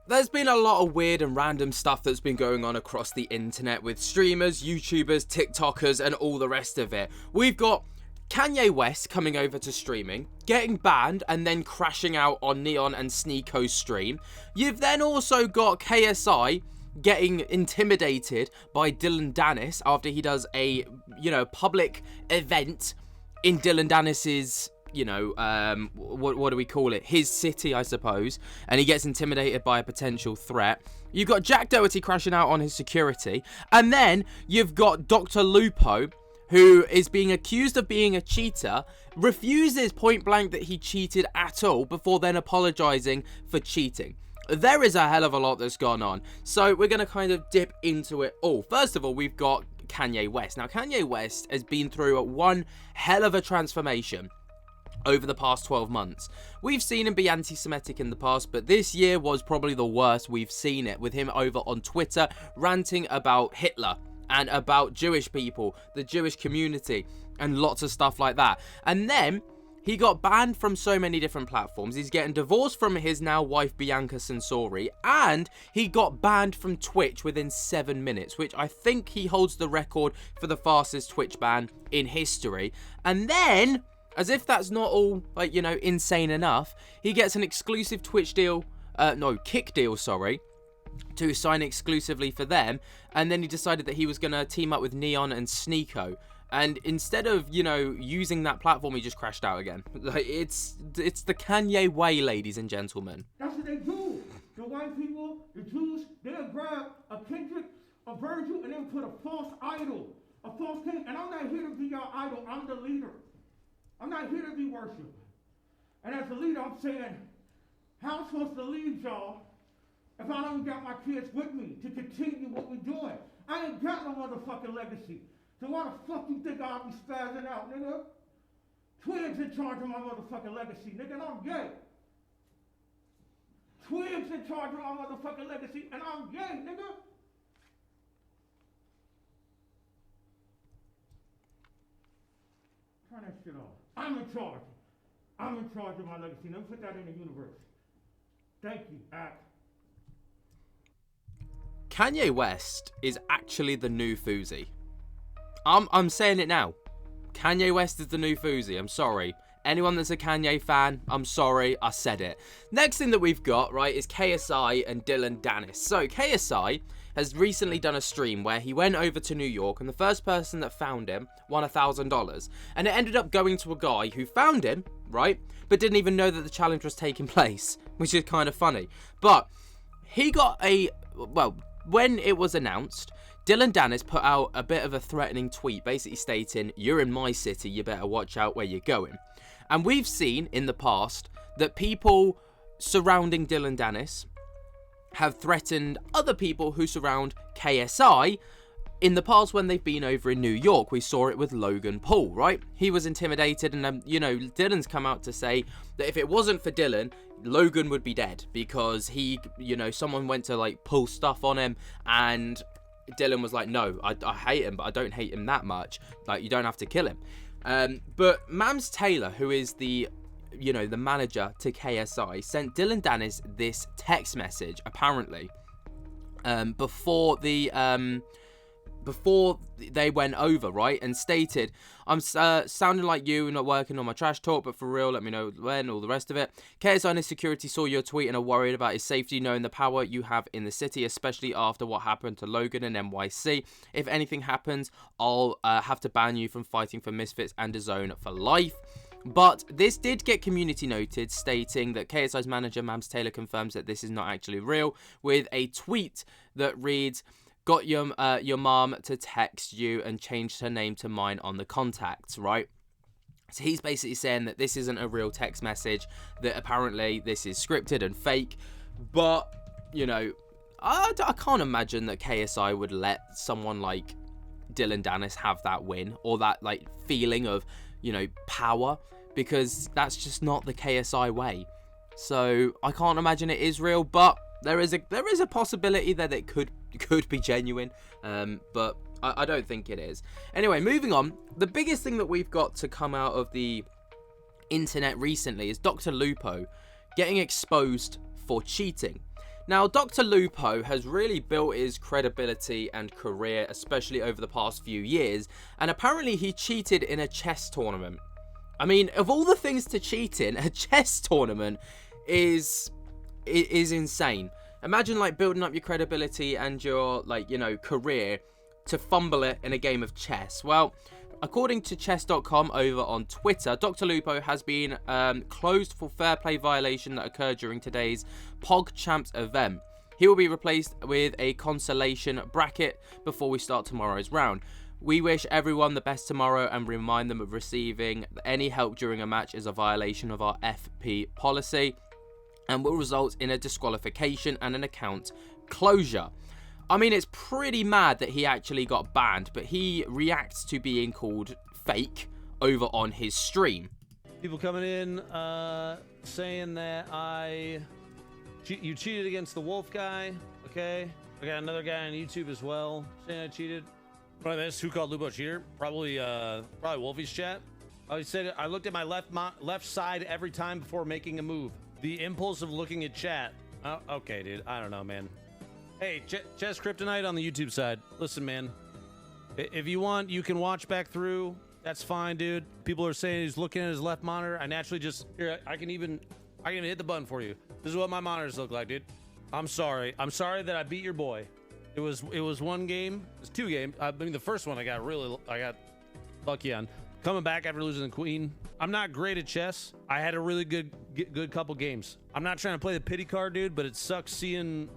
There's been a lot of weird and random stuff that's been going on across the internet with streamers, YouTubers, TikTokers, and all the rest of it. We've got Kanye West coming over to streaming, getting banned, and then crashing out on Neon and Sneako's stream. You've then also got KSI getting intimidated by Dylan Danis after he does a, public event in Dylan Danis's, what do we call it? His city, I suppose. And he gets intimidated by a potential threat. You've got Jack Doherty crashing out on his security. And then you've got DrLupo, who is being accused of being a cheater, refuses point blank that he cheated at all before then apologizing for cheating. There is a hell of a lot that's gone on. So we're going to kind of dip into it all. First of all, we've got Kanye West. Now, Kanye West has been through one hell of a transformation over the past 12 months. We've seen him be anti-Semitic in the past, but this year was probably the worst we've seen it, with him over on Twitter ranting about Hitler and about Jewish people, the Jewish community, and lots of stuff like that. And then he got banned from so many different platforms. He's getting divorced from his now wife, Bianca Censori, and he got banned from Twitch within 7 minutes, which I think he holds the record for the fastest Twitch ban in history. And then, as if that's not all, insane enough, he gets an exclusive Twitch deal, Kick deal, to sign exclusively for them. And then he decided that he was going to team up with Neon and Sneako. And instead of, using that platform, he just crashed out again. It's the Kanye way, ladies and gentlemen. That's what they do. The white people, the Jews, they'll grab a Kendrick, a Virgil, and then put a false idol, a false king. And I'm not here to be your idol. I'm the leader. I'm not here to be worshipped. And as a leader, I'm saying, how I'm supposed to lead y'all if I don't got my kids with me to continue what we're doing? I ain't got no motherfucking legacy. So why the fuck you think I'll be spazzing out, nigga? Twigs in charge of my motherfucking legacy, nigga, and I'm gay. Twigs in charge of my motherfucking legacy, and I'm gay, nigga. Turn that shit off. I'm in charge. I'm in charge of my legacy. Let me put that in the universe. Thank you, Act. Kanye West is actually the new Fousey. I'm saying it now. Kanye West is the new Fousey. I'm sorry. Anyone that's a Kanye fan, I'm sorry, I said it. Next thing that we've got, right, is KSI and Dylan Danis. So, KSI has recently done a stream where he went over to New York, and the first person that found him won $1,000. And it ended up going to a guy who found him, right, but didn't even know that the challenge was taking place, which is kind of funny. But he got when it was announced, Dylan Danis put out a bit of a threatening tweet, basically stating, "You're in my city, you better watch out where you're going." And we've seen in the past that people surrounding Dylan Danis have threatened other people who surround KSI in the past when they've been over in New York. We saw it with Logan Paul, right? He was intimidated, and Dylan's come out to say that if it wasn't for Dylan, Logan would be dead, because he, someone went to pull stuff on him, and Dylan was like, no, I hate him, but I don't hate him that much. You don't have to kill him. But Mams Taylor, who is the manager to KSI, sent Dylan Danis this text message, apparently, before they went over, right, and stated, "I'm sounding like you, not working on my trash talk, but for real, let me know when," all the rest of it. "KSI and his security saw your tweet and are worried about his safety, knowing the power you have in the city, especially after what happened to Logan and NYC. If anything happens, I'll have to ban you from fighting for Misfits and DAZN for life." But this did get community noted, stating that KSI's manager, Mams Taylor, confirms that this is not actually real, with a tweet that reads, "Got your mom to text you and changed her name to mine on the contacts," right? So he's basically saying that this isn't a real text message, that apparently this is scripted and fake. But, I can't imagine that KSI would let someone like Dylan Danis have that win, or that feeling of, power, because that's just not the KSI way. So I can't imagine it is real, but there is a possibility that it could be genuine, but I don't think it is. Anyway, moving on. The biggest thing that we've got to come out of the internet recently is DrLupo getting exposed for cheating. Now, DrLupo has really built his credibility and career, especially over the past few years, and apparently he cheated in a chess tournament. I mean, of all the things to cheat in, a chess tournament is insane. Imagine like building up your credibility and your career to fumble it in a game of chess. Well, according to chess.com over on Twitter, DrLupo has been closed for fair play violation that occurred during today's PogChamps event. He will be replaced with a consolation bracket before we start tomorrow's round. We wish everyone the best tomorrow and remind them of receiving any help during a match is a violation of our FP policy and will result in a disqualification and an account closure. I mean, it's pretty mad that he actually got banned, but he reacts to being called fake over on his stream. People coming in saying that you cheated against the wolf guy, okay? I got another guy on YouTube as well saying I cheated. What I missed? Who called Lupo a cheater? Probably Wolfie's chat. He said I looked at my left side every time before making a move. The impulse of looking at chat. Oh, okay, dude. I don't know, man. Hey, Chess Kryptonite on the YouTube side. Listen, man. If you want, you can watch back through. That's fine, dude. People are saying he's looking at his left monitor. I naturally just here. I can even hit the button for you. This is what my monitors look like, dude. I'm sorry. I'm sorry that I beat your boy. It was one game. It was two games. I mean, the first one I got lucky on. Coming back after losing the queen. I'm not great at chess. I had a really good couple games. I'm not trying to play the pity card, dude, but it sucks seeing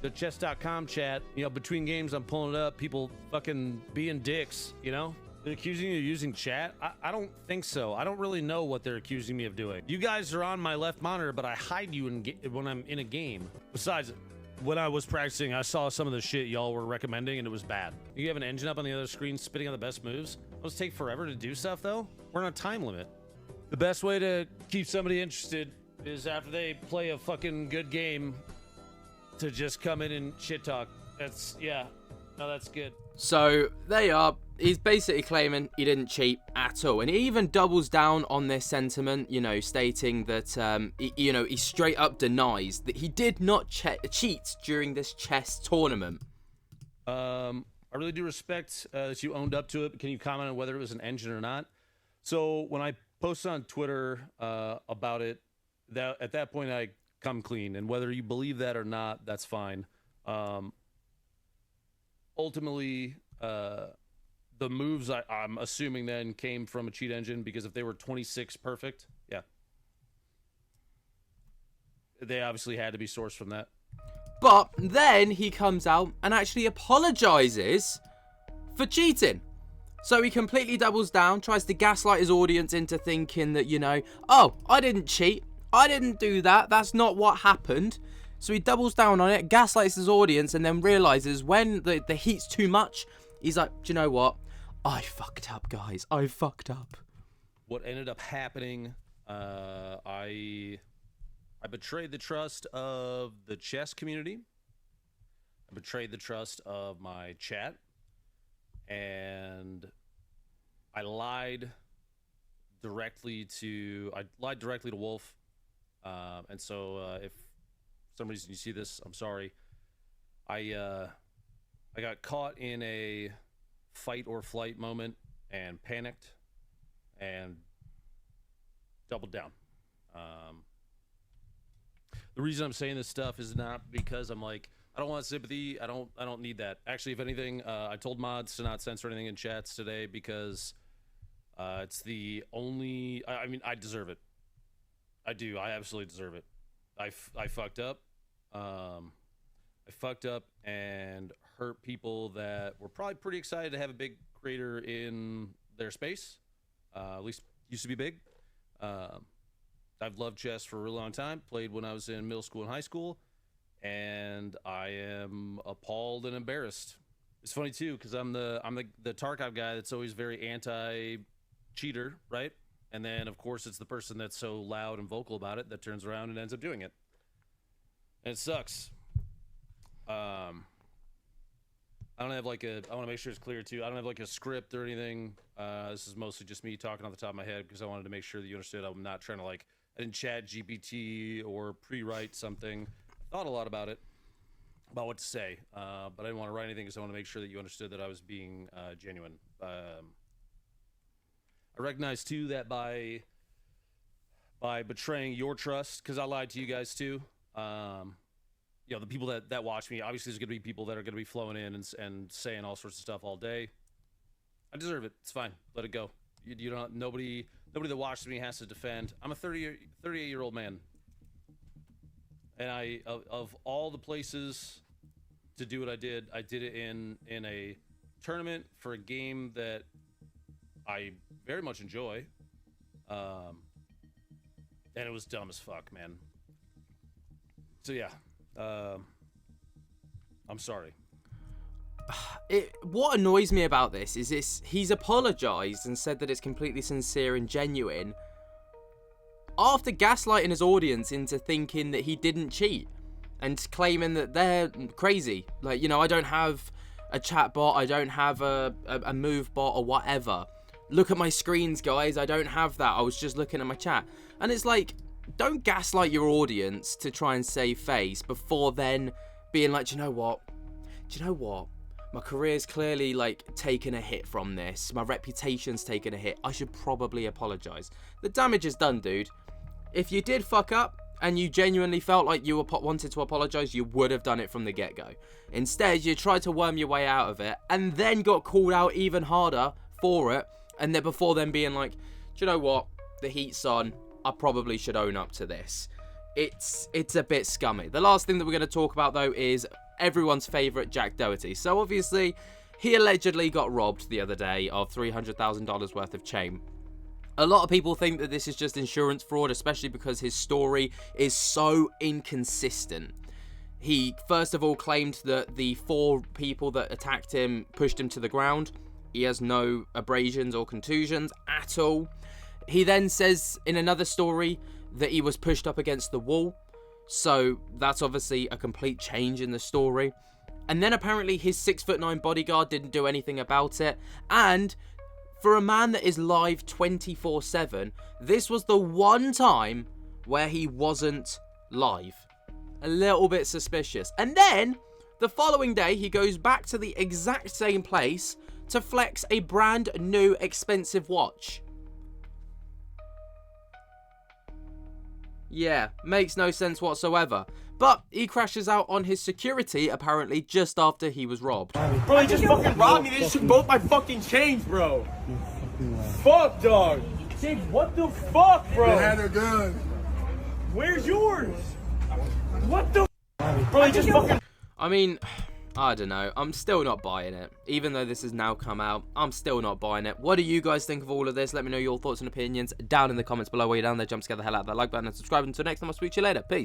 the chess.com chat. You know, between games, I'm pulling it up. People fucking being dicks, you know? They're accusing you of using chat? I don't think so. I don't really know what they're accusing me of doing. You guys are on my left monitor, but I hide you when I'm in a game. Besides, when I was practicing, I saw some of the shit y'all were recommending, and it was bad. You have an engine up on the other screen spitting out the best moves? Those take forever to do stuff, though? We're on a time limit. The best way to keep somebody interested is after they play a fucking good game to just come in and shit talk. That's good. So, there you are. He's basically claiming he didn't cheat at all. And he even doubles down on this sentiment, you know, stating that, he straight up denies that he did not cheat during this chess tournament. I really do respect that you owned up to it. Can you comment on whether it was an engine or not? So when I posted on Twitter about it, at that point I come clean. And whether you believe that or not, that's fine. Ultimately, the moves I'm assuming then came from a cheat engine, because if they were 26 perfect, yeah, they obviously had to be sourced from that. But then he comes out and actually apologizes for cheating. So he completely doubles down, tries to gaslight his audience into thinking that, oh, I didn't cheat. I didn't do that. That's not what happened. So he doubles down on it, gaslights his audience, and then realizes when the heat's too much, he's like, do you know what? I fucked up, guys. I fucked up. What ended up happening, I betrayed the trust of the chess community. I betrayed the trust of my chat. And I lied directly to Wolf. And so if for some reason you see this, I'm sorry. I got caught in a fight or flight moment and panicked and doubled down. The reason I'm saying this stuff is not because I'm like, I don't want sympathy. I don't need that. Actually, if anything, I told mods to not censor anything in chats today because it's the only. I mean, I deserve it. I do. I absolutely deserve it. I fucked up. I fucked up and hurt people that were probably pretty excited to have a big creator in their space. At least used to be big. I've loved chess for a really long time. Played when I was in middle school and high school. And I am appalled and embarrassed. It's funny too, because I'm the Tarkov guy that's always very anti-cheater, right? And then of course it's the person that's so loud and vocal about it that turns around and ends up doing it. And it sucks. I don't have like I want to make sure it's clear too. I don't have like a script or anything. This is mostly just me talking off the top of my head because I wanted to make sure that you understood I'm not trying to I didn't chat GPT or pre-write something. I thought a lot about it. what to say, but I didn't want to write anything because I want to make sure that you understood that I was being genuine. I recognize too that by betraying your trust, because I lied to you guys too. You know, the people that watch me, obviously there's going to be people that are going to be flowing in and saying all sorts of stuff all day. I deserve it. It's fine. Let it go. You don't. Nobody that watches me has to defend. I'm a 38-year-old man, and of all the places to do what I did it in a tournament for a game that I very much enjoy. And it was dumb as fuck, man. So yeah, I'm sorry. What annoys me about this is he's apologized and said that it's completely sincere and genuine after gaslighting his audience into thinking that he didn't cheat and claiming that they're crazy. Like, you know, I don't have a chat bot, I don't have a move bot or whatever. Look at my screens, guys, I don't have that. I was just looking at my chat. And it's like, don't gaslight your audience to try and save face before then being like, do you know what? My career's clearly, like, taken a hit from this. My reputation's taken a hit. I should probably apologize. The damage is done, dude. If you did fuck up and you genuinely felt like you wanted to apologize, you would have done it from the get-go. Instead, you tried to worm your way out of it and then got called out even harder for it. And then before then being like, do you know what? The heat's on. I probably should own up to this. It's a bit scummy. The last thing that we're going to talk about, though, is everyone's favorite Jack Doherty. So obviously he allegedly got robbed the other day of $300,000 worth of chain. A lot of people think that this is just insurance fraud, especially because his story is so inconsistent. He first of all claimed that the 4 people that attacked him pushed him to the ground. He has no abrasions or contusions at all. He then says in another story that he was pushed up against the wall. So that's obviously a complete change in the story. And then apparently his 6'9" bodyguard didn't do anything about it. And for a man that is live 24/7, this was the one time where he wasn't live. A little bit suspicious. And then the following day he goes back to the exact same place to flex a brand new expensive watch. Yeah, makes no sense whatsoever. But he crashes out on his security, apparently, just after he was robbed. Bro, he just fucking robbed me. They just took both my fucking chains, bro. Fuck, dog. James, what the fuck, bro? They had their gun. Where's yours? What the bro, he just fucking... I mean, I don't know. I'm still not buying it. Even though this has now come out, I'm still not buying it. What do you guys think of all of this? Let me know your thoughts and opinions down in the comments below. While you're down there, jump scare the hell out of that like button and subscribe. Until next time, I'll speak to you later. Peace.